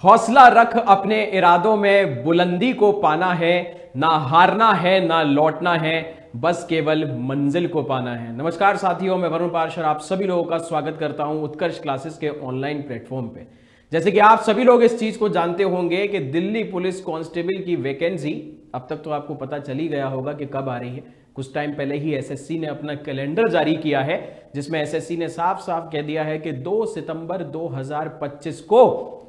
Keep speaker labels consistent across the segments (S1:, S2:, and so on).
S1: हौसला रख अपने इरादों में, बुलंदी को पाना है, ना हारना है ना लौटना है, बस केवल मंजिल को पाना है। नमस्कार साथियों, मैं वरुण पार्शर आप सभी लोगों का स्वागत करता हूं उत्कर्ष क्लासेस के ऑनलाइन प्लेटफॉर्म पे। जैसे कि आप सभी लोग इस चीज को जानते होंगे कि दिल्ली पुलिस कांस्टेबल की वैकेंसी अब तक तो आपको पता चल ही गया होगा कि कब आ रही है। कुछ टाइम पहले ही एसएससी ने अपना कैलेंडर जारी किया है, जिसमें एसएससी ने साफ साफ कह दिया है कि 2 सितंबर 2025 को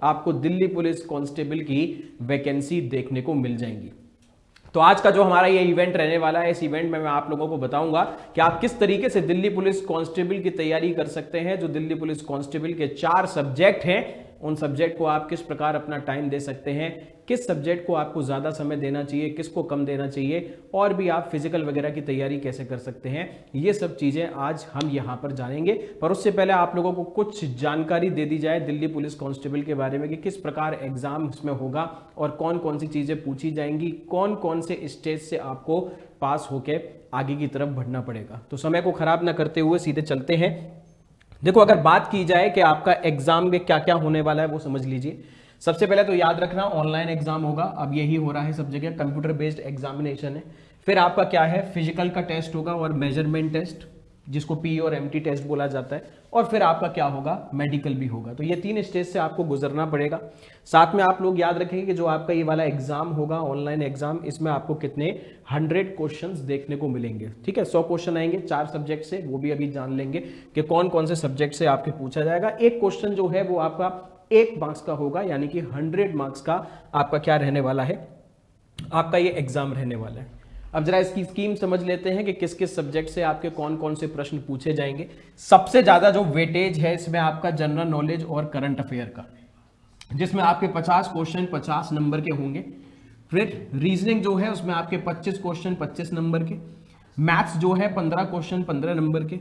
S1: आपको दिल्ली पुलिस कांस्टेबल की वैकेंसी देखने को मिल जाएंगी। तो आज का जो हमारा ये इवेंट रहने वाला है, इस इवेंट में मैं आप लोगों को बताऊंगा कि आप किस तरीके से दिल्ली पुलिस कांस्टेबल की तैयारी कर सकते हैं। जो दिल्ली पुलिस कांस्टेबल के 4 सब्जेक्ट हैं, उन सब्जेक्ट को आप किस प्रकार अपना टाइम दे सकते हैं, किस सब्जेक्ट को आपको ज्यादा समय देना चाहिए, किसको कम देना चाहिए, और भी आप फिजिकल वगैरह की तैयारी कैसे कर सकते हैं, ये सब चीजें आज हम यहां पर जानेंगे। पर उससे पहले आप लोगों को कुछ जानकारी दे दी जाए दिल्ली पुलिस कांस्टेबल के बारे में कि किस प्रकार एग्जाम इसमें होगा और कौन कौन सी चीजें पूछी जाएंगी, कौन कौन से स्टेज से आपको पास होकर आगे की तरफ बढ़ना पड़ेगा। तो समय को खराब ना करते हुए सीधे चलते हैं। देखो, अगर बात की जाए कि आपका एग्जाम में क्या क्या होने वाला है वो समझ लीजिए। सबसे पहले तो याद रखना, ऑनलाइन एग्जाम होगा, अब यही हो रहा है सब जगह, कंप्यूटर बेस्ड एग्जामिनेशन है। फिर आपका क्या है, फिजिकल का टेस्ट होगा और मेजरमेंट टेस्ट, जिसको पी और एमटी टेस्ट बोला जाता है, और फिर आपका क्या होगा, मेडिकल भी होगा। तो ये 3 स्टेज से आपको गुजरना पड़ेगा। साथ में आप लोग याद रखेंगे कि जो आपका ये वाला एग्जाम होगा, ऑनलाइन एग्जाम, इसमें आपको कितने 100 क्वेश्चंस देखने को मिलेंगे। ठीक है, 100 क्वेश्चन आएंगे 4 सब्जेक्ट से, वो भी अभी जान लेंगे कि कौन कौन से सब्जेक्ट से आपके पूछा जाएगा। एक क्वेश्चन जो है वो आपका 1 मार्क्स का होगा, यानी कि 100 मार्क्स का आपका क्या रहने वाला है, आपका ये एग्जाम रहने वाला है। अब जरा इसकी स्कीम समझ लेते हैं कि किस किस सब्जेक्ट से आपके कौन कौन से प्रश्न पूछे जाएंगे। सबसे ज्यादा जो वेटेज है इसमें आपका जनरल नॉलेज और करंट अफेयर का, जिसमें आपके 50 क्वेश्चन 50 नंबर के होंगे। फिर रीजनिंग जो है उसमें आपके 25 क्वेश्चन 25 नंबर के, मैथ्स जो है 15 क्वेश्चन 15 नंबर के,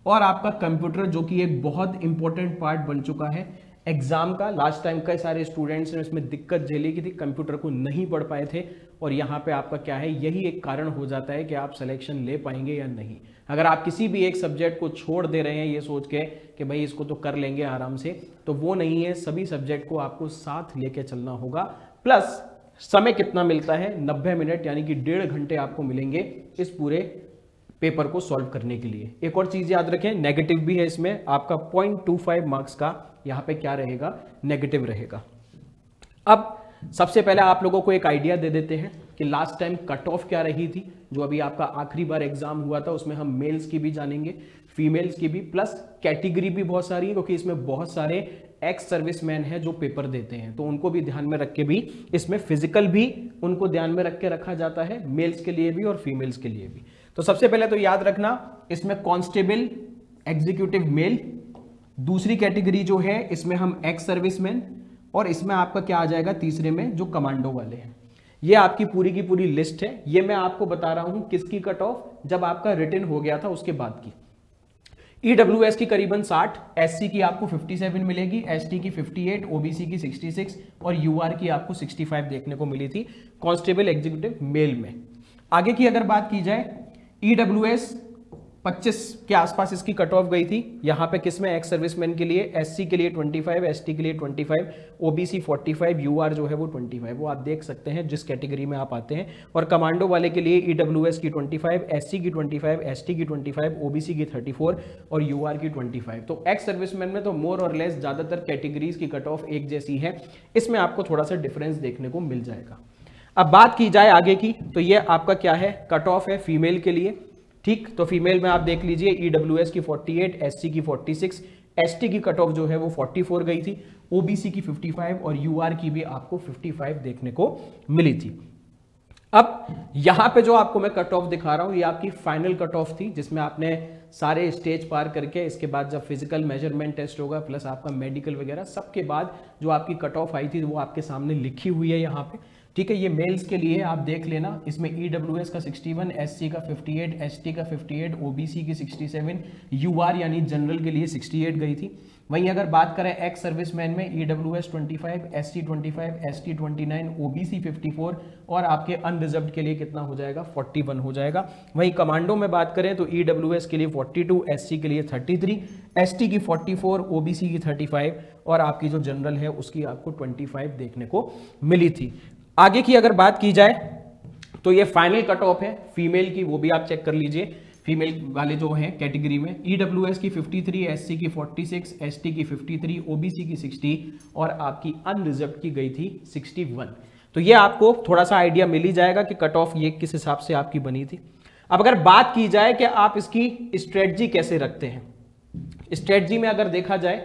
S1: और आपका कंप्यूटर जो कि एक बहुत इंपॉर्टेंट पार्ट बन चुका है एग्जाम का। लास्ट टाइम कई सारे स्टूडेंट्स ने इसमें दिक्कत झेली की थी, कंप्यूटर को नहीं पढ़ पाए थे, और यहाँ पे आपका क्या है, यही एक कारण हो जाता है कि आप सिलेक्शन ले पाएंगे या नहीं। अगर आप किसी भी एक सब्जेक्ट को छोड़ दे रहे हैं ये सोच के कि भाई इसको तो कर लेंगे आराम से, तो वो नहीं है। सभी सब्जेक्ट को आपको साथ लेके चलना होगा। प्लस समय कितना मिलता है, 90 मिनट, यानी कि 1.5 घंटे आपको मिलेंगे इस पूरे पेपर को सॉल्व करने के लिए। एक और चीज याद रखें, नेगेटिव भी है इसमें, आपका 0.25 मार्क्स का यहाँ पे क्या रहेगा, नेगेटिव रहेगा। अब सबसे पहले आप लोगों को एक आइडिया दे देते हैं कि लास्ट टाइम कट ऑफ क्या रही थी। जो अभी आपका आखिरी बार एग्जाम हुआ था उसमें हम मेल्स की भी जानेंगे, फीमेल्स की भी, प्लस कैटेगरी भी बहुत सारी है, क्योंकि इसमें बहुत सारे एक्स सर्विसमैन हैं जो पेपर देते हैं, तो उनको भी ध्यान में रख के भी इसमें फिजिकल भी उनको ध्यान में रख के रखा जाता है, मेल्स के लिए भी और फीमेल्स के लिए भी। तो सबसे पहले तो याद रखना, इसमें कांस्टेबल एग्जीक्यूटिव मेल, दूसरी कैटेगरी जो है इसमें हम एक्स सर्विसमैन, और इसमें आपका क्या आ जाएगा तीसरे में जो कमांडो वाले हैं। ये आपकी पूरी की पूरी लिस्ट है। ये मैं आपको बता रहा हूं किसकी कट ऑफ, जब आपका रिटन हो गया था उसके बाद की। ईडब्ल्यूएस की करीबन 60, एससी की आपको 57 मिलेगी, एसटी की 58, ओबीसी की 66 और यूआर की आपको 65 देखने को मिली थी कांस्टेबल एग्जीक्यूटिव मेल में। आगे की अगर बात की जाए, ईडब्ल्यूएस 25 के आसपास इसकी कट ऑफ गई थी। यहां पे किसमें, एक्स सर्विसमैन के लिए, एससी के लिए 25, एसटी के लिए 25, ओबीसी 45, यूआर जो है वो 25, वो आप देख सकते हैं जिस कैटेगरी में आप आते हैं। और कमांडो वाले के लिए ईडब्ल्यूएस की 25, एससी की 25, एसटी की 25, ओबीसी की 34 और यूआर की 25। तो एक्स सर्विसमैन में तो मोर और लेस ज्यादातर कैटेगरीज की कट ऑफ एक जैसी है, इसमें आपको थोड़ा सा डिफरेंस देखने को मिल जाएगा। अब बात की जाए आगे की, तो ये आपका क्या है, कट ऑफ है फीमेल के लिए। ठीक, तो फीमेल में आप देख लीजिए, ईडब्ल्यूएस की 48, एससी की 46, एसटी की कट ऑफ जो है वो 44 गई थी, ओबीसी की 55 और यूआर की भी आपको 55 देखने को मिली थी। अब यहां पे जो आपको मैं कट ऑफ दिखा रहा हूं, ये आपकी फाइनल कट ऑफ थी, जिसमें आपने सारे स्टेज पार करके इसके बाद जब फिजिकल मेजरमेंट टेस्ट होगा प्लस आपका मेडिकल वगैरह सबके बाद जो आपकी कट ऑफ आई थी वो आपके सामने लिखी हुई है यहाँ पे। ठीक है, ये मेल्स के लिए आप देख लेना, इसमें ईडब्ल्यूएस का 61, एससी का 58, एसटी का 58, ओबीसी की 67, यूआर यानी जनरल के लिए 68 गई थी। वहीं अगर बात करें एक्स सर्विसमैन में EWS 25, ST 25, ST 29, OBC 54 और आपके अनरिजर्व्ड के लिए कितना हो जाएगा 41 हो जाएगा। वहीं कमांडो में बात करें तो EWS के लिए 42, SC के लिए 33, ST की 44, OBC की 35 और आपकी जो जनरल है उसकी आपको 25 देखने को मिली थी। आगे की अगर बात की जाए तो ये फाइनल कट ऑफ है फीमेल की, वो भी आप चेक कर लीजिए। फीमेल वाले जो हैं कैटेगरी में EWS की 53, SC की 46, ST की 53, OBC की 60 और आपकी अनरिजर्व्ड की गई थी 61। तो ये आपको थोड़ा सा आइडिया मिल ही जाएगा कि कट ऑफ ये किस हिसाब से आपकी बनी थी। अब अगर बात की जाए कि आप इसकी स्ट्रेटजी कैसे रखते हैं, स्ट्रेटजी में अगर देखा जाए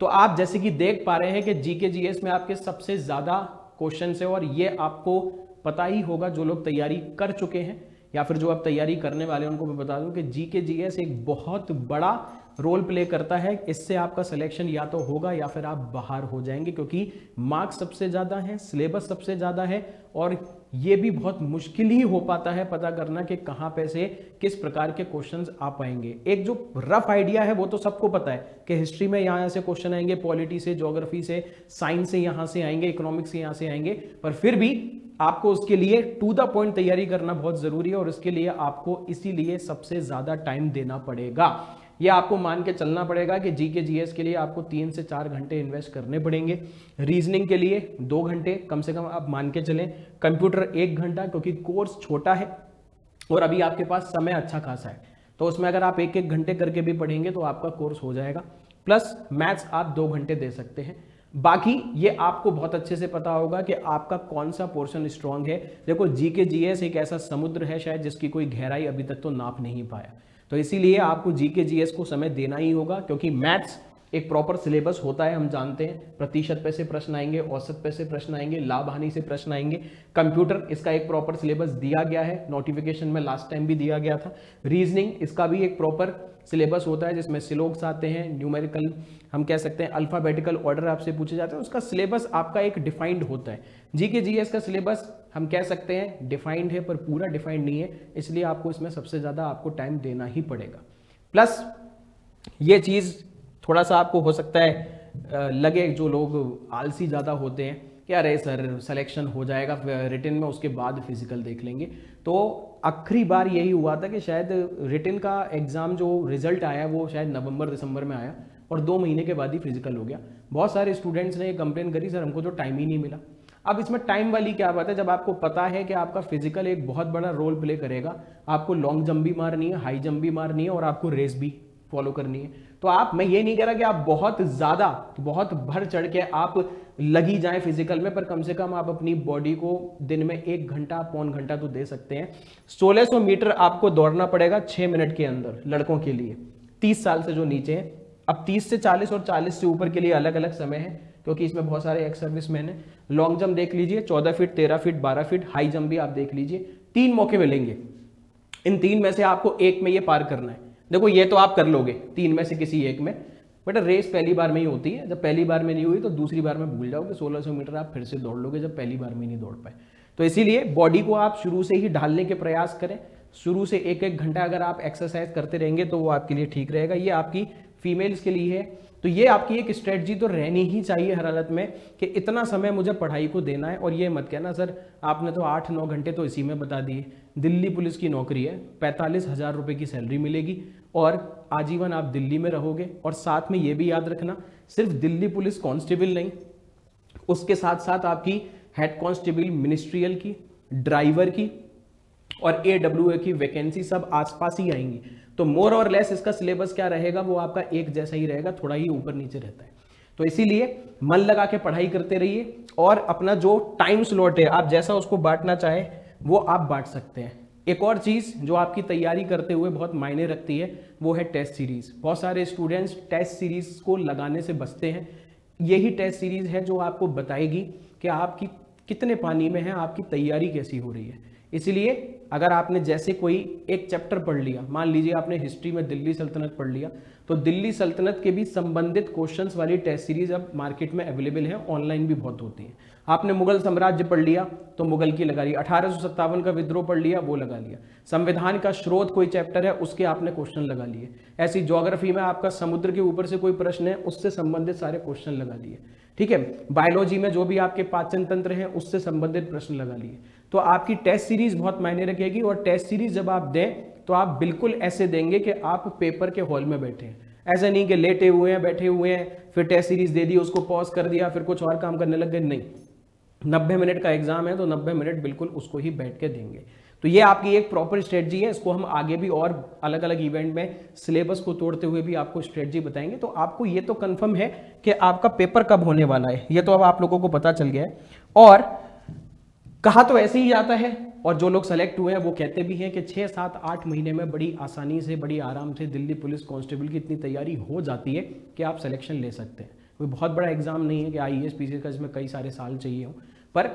S1: तो आप जैसे कि देख पा रहे हैं कि जीके जीएस में आपके सबसे ज्यादा क्वेश्चन है और ये आपको पता ही होगा जो लोग तैयारी कर चुके हैं या फिर जो आप तैयारी करने वाले हैं उनको मैं बता दूं कि जीके जीएस एक बहुत बड़ा रोल प्ले करता है। इससे आपका सिलेक्शन या तो होगा या फिर आप बाहर हो जाएंगे, क्योंकि मार्क्स सबसे ज्यादा है, सिलेबस सबसे ज्यादा है और ये भी बहुत मुश्किल ही हो पाता है पता करना कि कहां पे से किस प्रकार के क्वेश्चंस आ पाएंगे। एक जो रफ आइडिया है वो तो सबको पता है कि हिस्ट्री में यहाँ से क्वेश्चन आएंगे, पॉलिटी से, ज्योग्राफी से, साइंस से यहाँ से आएंगे, इकोनॉमिक्स से यहाँ से आएंगे, पर फिर भी आपको उसके लिए टू द पॉइंट तैयारी करना बहुत जरूरी है और इसके लिए आपको इसीलिए सबसे ज्यादा टाइम देना पड़ेगा। ये आपको मान के चलना पड़ेगा कि जीके जीएस के लिए आपको 3 से 4 घंटे इन्वेस्ट करने पड़ेंगे, रीजनिंग के लिए 2 घंटे कम से कम आप मान के चलें, कंप्यूटर 1 घंटा, क्योंकि कोर्स छोटा है और अभी आपके पास समय अच्छा खासा है, तो उसमें अगर आप 1-1 घंटे करके भी पढ़ेंगे तो आपका कोर्स हो जाएगा। प्लस मैथ्स आप 2 घंटे दे सकते हैं। बाकी ये आपको बहुत अच्छे से पता होगा कि आपका कौन सा पोर्शन स्ट्रांग है। देखो जीके जीएस एक ऐसा समुद्र है शायद जिसकी कोई गहराई अभी तक तो नाप नहीं पाया, तो इसीलिए आपको जीके जीएस को समय देना ही होगा, क्योंकि मैथ्स एक प्रॉपर सिलेबस होता है, हम जानते हैं। प्रतिशत पे से प्रश्न आएंगे, औसत पे से प्रश्न आएंगे, लाभ हानि से प्रश्न आएंगे। कंप्यूटर इसका एक प्रॉपर सिलेबस दिया गया है, नोटिफिकेशन में लास्ट टाइम भी दिया गया था। रीजनिंग इसका भी एक प्रॉपर सिलेबस होता है जिसमें सिलोक्स आते हैं, न्यूमेरिकल हम कह सकते हैं अल्फाबेटिकल ऑर्डर आपसे पूछे जाते हैं, उसका सिलेबस आपका एक डिफाइंड होता है। जीके जीएस का सिलेबस हम कह सकते हैं डिफाइंड है पर पूरा डिफाइंड नहीं है, इसलिए आपको इसमें सबसे ज्यादा आपको टाइम देना ही पड़ेगा। प्लस ये चीज थोड़ा सा आपको हो सकता है लगे, जो लोग आलसी ज़्यादा होते हैं कि अरे सर सिलेक्शन हो जाएगा रिटन में, उसके बाद फिजिकल देख लेंगे। तो आखिरी बार यही हुआ था कि शायद रिटन का एग्ज़ाम जो रिजल्ट आया वो शायद नवंबर-दिसंबर में आया और 2 महीने के बाद ही फिजिकल हो गया। बहुत सारे स्टूडेंट्स ने कंप्लेन करी, सर हमको तो टाइम ही नहीं मिला। अब इसमें टाइम वाली क्या बात है, जब आपको पता है कि आपका फिजिकल एक बहुत बड़ा रोल प्ले करेगा, आपको लॉन्ग जंप भी मारनी है, हाई जंप भी मारनी है और आपको रेस भी फॉलो करनी है, तो आप, मैं ये नहीं कह रहा कि आप बहुत ज्यादा बहुत भर चढ़ के आप लगी जाएं फिजिकल में, पर कम से कम आप अपनी बॉडी को दिन में 1 घंटा पौन घंटा तो दे सकते हैं। 1600 मीटर आपको दौड़ना पड़ेगा 6 मिनट के अंदर लड़कों के लिए 30 साल से जो नीचे हैं। अब 30 से 40 और 40 से ऊपर के लिए अलग अलग समय है, क्योंकि इसमें बहुत सारे एक्स सर्विसमैन हैं। लॉन्ग जंप देख लीजिए 14 feet, 13 feet, 12 feet, high jump भी आप देख लीजिए। 3 मौके मिलेंगे, इन 3 में से आपको एक में ये पार करना है। देखो ये तो आप कर लोगे 3 में से किसी एक में, बट रेस पहली बार में ही होती है। जब पहली बार में नहीं हुई तो दूसरी बार में भूल जाओगे। 1600 मीटर आप फिर से दौड़ लोगे जब पहली बार में नहीं दौड़ पाए। तो इसीलिए बॉडी को आप शुरू से ही ढालने के प्रयास करें। शुरू से 1-1 घंटा अगर आप एक्सरसाइज करते रहेंगे तो वो आपके लिए ठीक रहेगा। ये आपकी फीमेल्स के लिए है, तो ये आपकी एक स्ट्रेटजी तो रहनी ही चाहिए हर हालत में कि इतना समय मुझे पढ़ाई को देना है। और ये मत कहना सर आपने तो 8-9 घंटे तो इसी में बता दिए। दिल्ली पुलिस की नौकरी है, 45,000 रुपये की सैलरी मिलेगी और आजीवन आप दिल्ली में रहोगे। और साथ में ये भी याद रखना, सिर्फ दिल्ली पुलिस कांस्टेबल नहीं, उसके साथ साथ आपकी हेड कांस्टेबल मिनिस्ट्रियल की, ड्राइवर की और AWA की वैकेंसी सब आसपास ही आएंगी। तो मोर और लेस इसका सिलेबस क्या रहेगा, वो आपका एक जैसा ही रहेगा, थोड़ा ही ऊपर नीचे रहता है। तो इसीलिए मन लगा के पढ़ाई करते रहिए और अपना जो टाइम स्लॉट है आप जैसा उसको बांटना चाहे वो आप बांट सकते हैं। एक और चीज जो आपकी तैयारी करते हुए बहुत मायने रखती है वो है टेस्ट सीरीज। बहुत सारे स्टूडेंट्स टेस्ट सीरीज को लगाने से बचते हैं। यही टेस्ट सीरीज है जो आपको बताएगी कि आपकी कितने पानी में है, आपकी तैयारी कैसी हो रही है। इसलिए अगर आपने जैसे कोई एक चैप्टर पढ़ लिया, मान लीजिए आपने हिस्ट्री में दिल्ली सल्तनत पढ़ लिया, तो दिल्ली सल्तनत के भी संबंधित क्वेश्चंस वाली टेस्ट सीरीज अब मार्केट में अवेलेबल है, ऑनलाइन भी बहुत होती है। आपने मुगल साम्राज्य पढ़ लिया तो मुगल की लगा लिया, 1857 का विद्रोह पढ़ लिया वो लगा लिया, संविधान का स्रोत कोई चैप्टर है उसके आपने क्वेश्चन लगा लिए, ऐसी ज्योग्राफी में आपका समुद्र के ऊपर से कोई प्रश्न है उससे संबंधित सारे क्वेश्चन लगा लिए, ठीक है। बायोलॉजी में जो भी आपके पाचन तंत्र है उससे संबंधित प्रश्न लगा लिए। तो आपकी टेस्ट सीरीज बहुत मायने रखेगी, और टेस्ट सीरीज जब आप दें तो आप बिल्कुल ऐसे देंगे कि आप पेपर के हॉल में बैठे हैं, ऐसा नहीं कि लेटे हुए हैं, बैठे हुए हैं, फिर टेस्ट सीरीज दे दी, उसको पॉज कर दिया, फिर कुछ और काम करने लग गए। नहीं, 90 मिनट का एग्जाम है तो 90 मिनट बिल्कुल उसको ही बैठ के देंगे। तो ये आपकी एक प्रॉपर स्ट्रेटजी है, इसको हम आगे भी और अलग अलग इवेंट में सिलेबस को तोड़ते हुए भी आपको स्ट्रेटजी बताएंगे। तो आपको ये तो कंफर्म है कि आपका पेपर कब होने वाला है, ये तो अब आप लोगों को पता चल गया है। और कहा तो ऐसे ही जाता है, और जो लोग सेलेक्ट हुए हैं वो कहते भी हैं कि 6, 7, 8 महीने में बड़ी आसानी से, बड़ी आराम से दिल्ली पुलिस कांस्टेबल की इतनी तैयारी हो जाती है कि आप सिलेक्शन ले सकते हैं। कोई बहुत बड़ा एग्जाम नहीं है कि IAS PCS का इसमें कई सारे साल चाहिए हो। पर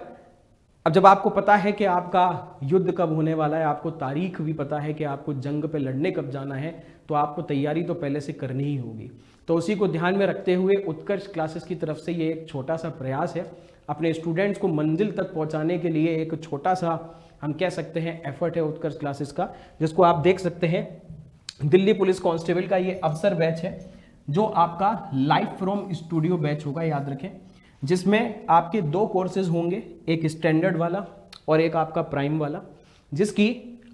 S1: अब जब आपको पता है कि आपका युद्ध कब होने वाला है, आपको तारीख भी पता है कि आपको जंग पे लड़ने कब जाना है, तो आपको तैयारी तो पहले से करनी ही होगी। तो उसी को ध्यान में रखते हुए उत्कर्ष क्लासेस की तरफ से ये एक छोटा सा प्रयास है, अपने स्टूडेंट्स को मंजिल तक पहुंचाने के लिए एक छोटा सा हम कह सकते हैं एफर्ट है उत्कर्ष क्लासेस का, जिसको आप देख सकते हैं। दिल्ली पुलिस कांस्टेबल का ये अवसर बैच है जो आपका लाइव फ्रॉम स्टूडियो बैच होगा, याद रखें, जिसमें आपके 2 कोर्सेज होंगे, एक स्टैंडर्ड वाला और एक आपका प्राइम वाला, जिसकी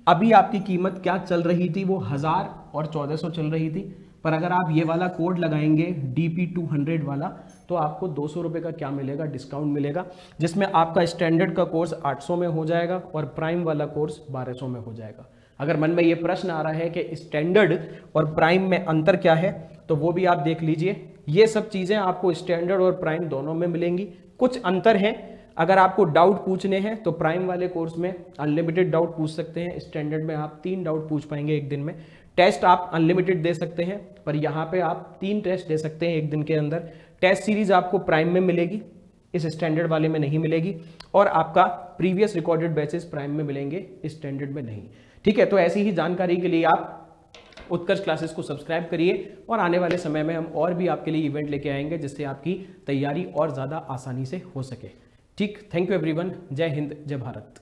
S1: अभी आपकी कीमत क्या चल रही थी, वो 1000 और 1400 चल रही थी। पर अगर आप ये वाला कोड लगाएंगे DP200 वाला, तो आपको 200 रुपये का क्या मिलेगा, डिस्काउंट मिलेगा, जिसमें आपका स्टैंडर्ड का कोर्स 800 में हो जाएगा और प्राइम वाला कोर्स 1200 में हो जाएगा। अगर मन में ये प्रश्न आ रहा है कि स्टैंडर्ड और प्राइम में अंतर क्या है, तो वो भी आप देख लीजिए। ये सब चीज़ें आपको स्टैंडर्ड और प्राइम दोनों में मिलेंगी। कुछ अंतर हैं, अगर आपको डाउट पूछने हैं तो प्राइम वाले कोर्स में अनलिमिटेड डाउट पूछ सकते हैं, स्टैंडर्ड में आप 3 डाउट पूछ पाएंगे एक दिन में। टेस्ट आप अनलिमिटेड दे सकते हैं, पर यहाँ पे आप 3 टेस्ट दे सकते हैं एक दिन के अंदर। टेस्ट सीरीज आपको प्राइम में मिलेगी, इस स्टैंडर्ड वाले में नहीं मिलेगी, और आपका प्रीवियस रिकॉर्डेड बैचेस प्राइम में मिलेंगे, स्टैंडर्ड में नहीं, ठीक है। तो ऐसी ही जानकारी के लिए आप उत्कर्ष क्लासेस को सब्सक्राइब करिए, और आने वाले समय में हम और भी आपके लिए इवेंट लेके आएंगे जिससे आपकी तैयारी और ज़्यादा आसानी से हो सके। ठीक, थैंक यू एवरीवन, जय हिंद, जय भारत।